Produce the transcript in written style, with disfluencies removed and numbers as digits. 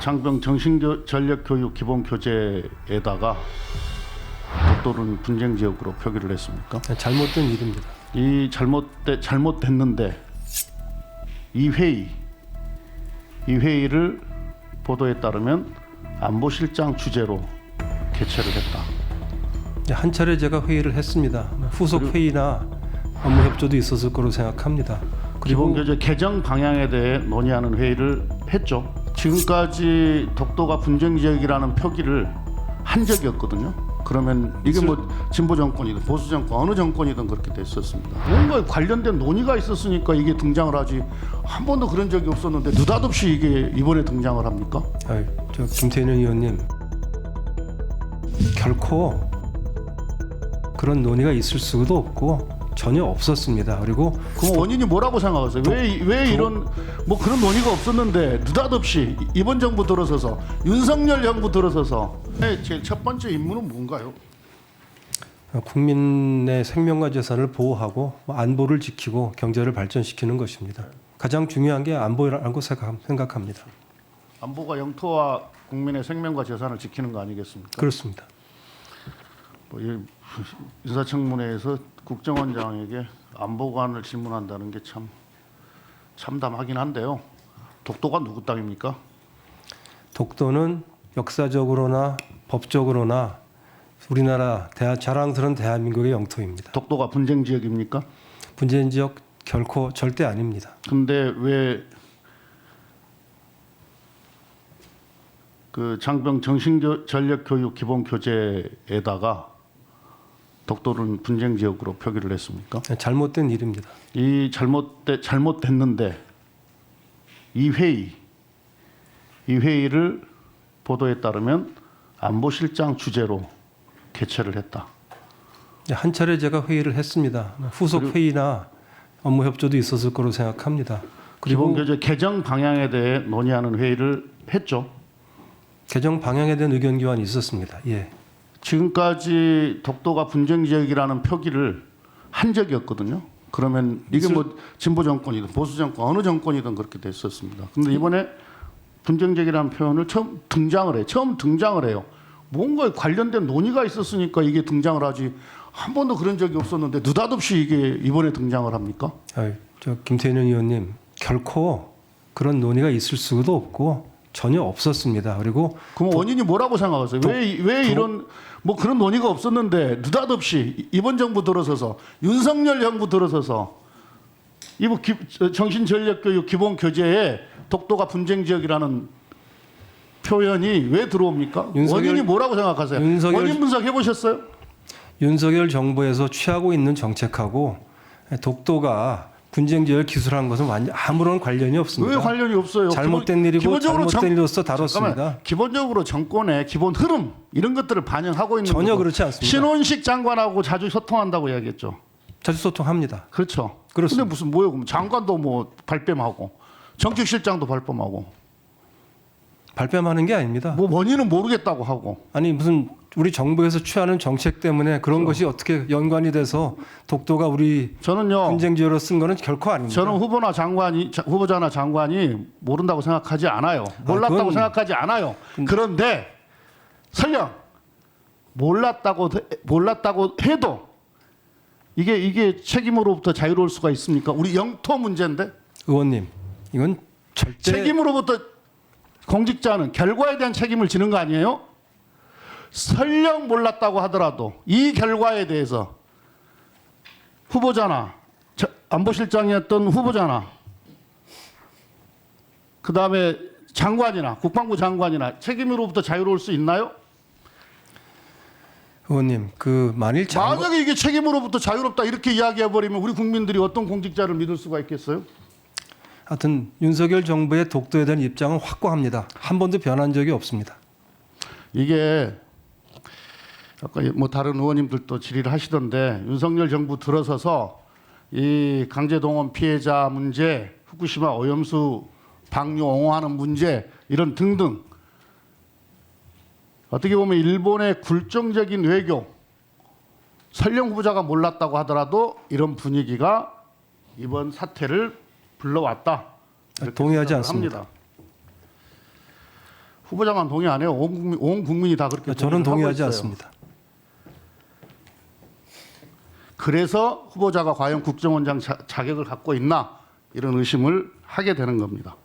장병 정신전력교육 기본교재에다가 독도는 분쟁 지역으로 표기를 했습니까? 잘못된 일입니다. 이 잘못됐는데 이 회의를 보도에 따르면 안보실장 주재로 개최를 했다. 한 차례 제가 회의를 했습니다. 후속 회의나 업무 협조도 있었을 거로 생각합니다. 그리고 기본교재 개정 방향에 대해 논의하는 회의를 했죠. 지금까지 독도가 분쟁 지역이라는 표기를 한 적이 없거든요. 그러면 이게 뭐 진보 정권이든 보수 정권 어느 정권이든 그렇게 됐었습니다. 뭔가 관련된 논의가 있었으니까 이게 등장을 하지 한 번도 그런 적이 없었는데 느닷없이 이게 이번에 등장을 합니까? 저 김태년 의원님, 결코 그런 논의가 있을 수도 없고 전혀 없었습니다. 그리고 그럼 원인이 뭐라고 생각하세요? 왜 이런 뭐 그런 논의가 없었는데 느닷없이 이번 정부 들어서서 윤석열 정부 들어서서 제일 첫 번째 임무는 뭔가요? 국민의 생명과 재산을 보호하고 안보를 지키고 경제를 발전시키는 것입니다. 가장 중요한 게 안보라고 생각합니다. 안보가 영토와 국민의 생명과 재산을 지키는 거 아니겠습니까? 그렇습니다. 인사청문회에서 국정원장에게 안보관을 질문한다는 게 참 참담하긴 한데요. 독도가 누구 땅입니까? 독도는 역사적으로나 법적으로나 우리나라 자랑스러운 대한민국의 영토입니다. 독도가 분쟁 지역입니까? 분쟁 지역 결코 절대 아닙니다. 근데 왜 그 장병 정신전력교육 기본교재에다가 독도는 분쟁 지역으로 표기를 했습니까? 잘못된 일입니다. 이 잘못됐는데 이 회의를 보도에 따르면 안보실장 주재로 개최를 했다. 한 차례 제가 회의를 했습니다. 후속 회의나 업무 협조도 있었을 거로 생각합니다. 그리고 기본교재 개정 방향에 대해 논의하는 회의를 했죠. 개정 방향에 대한 의견 교환이 있었습니다. 예. 지금까지 독도가 분쟁 지역이라는 표기를 한 적이 없거든요. 그러면 이게 뭐 진보 정권이든 보수 정권 어느 정권이든 그렇게 됐었습니다. 근데 이번에 분쟁 지역이라는 표현을 처음 등장을 해요. 뭔가 관련된 논의가 있었으니까 이게 등장을 하지 한 번도 그런 적이 없었는데 느닷없이 이게 이번에 등장을 합니까? 저 김태년 의원님, 결코 그런 논의가 있을 수도 없고 전혀 없었습니다. 그리고 그럼 원인이 뭐라고 생각하세요? 왜 이런 뭐 그런 논의가 없었는데 느닷없이 이번 정부 들어서서 윤석열 정부 들어서서 이번 정신전력교육 기본교재에 독도가 분쟁 지역이라는 표현이 왜 들어옵니까? 원인이 뭐라고 생각하세요? 원인 분석해 보셨어요? 윤석열 정부에서 취하고 있는 정책하고 독도가 분쟁 지역을 기술한 것은 완전 아무런 관련이 없습니다. 왜 관련이 없어요? 잘못된 일이고 잘못된 일로서 다뤘습니다. 잠깐만, 기본적으로 정권의 기본 흐름 이런 것들을 반영하고 있는 전혀 거고. 그렇지 않습니다. 신원식 장관하고 자주 소통한다고 이야기했죠. 자주 소통합니다. 그렇죠. 그렇습니다. 근데 무슨 뭐예요? 그럼 장관도 뭐 발뺌하고 정책실장도 발뺌하고 발뺌하는 게 아닙니다. 뭐 원인은 모르겠다고 하고. 아니 무슨 우리 정부에서 취하는 정책 때문에 그런 것이 어떻게 연관이 돼서 독도가 우리 저는요 분쟁 지역으로 쓴 거는 결코 아닙니다. 저는 후보자나 장관이 모른다고 생각하지 않아요. 몰랐다고 생각하지 않아요. 그런데 설령 몰랐다고 해도 이게 책임으로부터 자유로울 수가 있습니까? 우리 영토 문제인데. 의원님, 이건 절대 책임으로부터 공직자는 결과에 대한 책임을 지는 거 아니에요? 설령 몰랐다고 하더라도 이 결과에 대해서 후보자나 안보실장이었던 후보자나 그다음에 장관이나 국방부 장관이나 책임으로부터 자유로울 수 있나요? 의원님, 만약에 이게 책임으로부터 자유롭다 이렇게 이야기해 버리면 우리 국민들이 어떤 공직자를 믿을 수가 있겠어요? 하여튼 윤석열 정부의 독도에 대한 입장은 확고합니다. 한 번도 변한 적이 없습니다. 이게 아까 뭐 다른 의원님들도 질의를 하시던데 윤석열 정부 들어서서 이 강제동원 피해자 문제, 후쿠시마 오염수 방류 옹호하는 문제 이런 등등 어떻게 보면 일본의 굴종적인 외교 설령 후보자가 몰랐다고 하더라도 이런 분위기가 이번 사태를 불러왔다. 동의하지 않습니다. 합니다. 후보자만 동의 안 해요. 온 국민이 다 그렇게 저는 동의를 하고 동의하지 있어요. 않습니다. 그래서 후보자가 과연 국정원장 자격을 갖고 있나 이런 의심을 하게 되는 겁니다.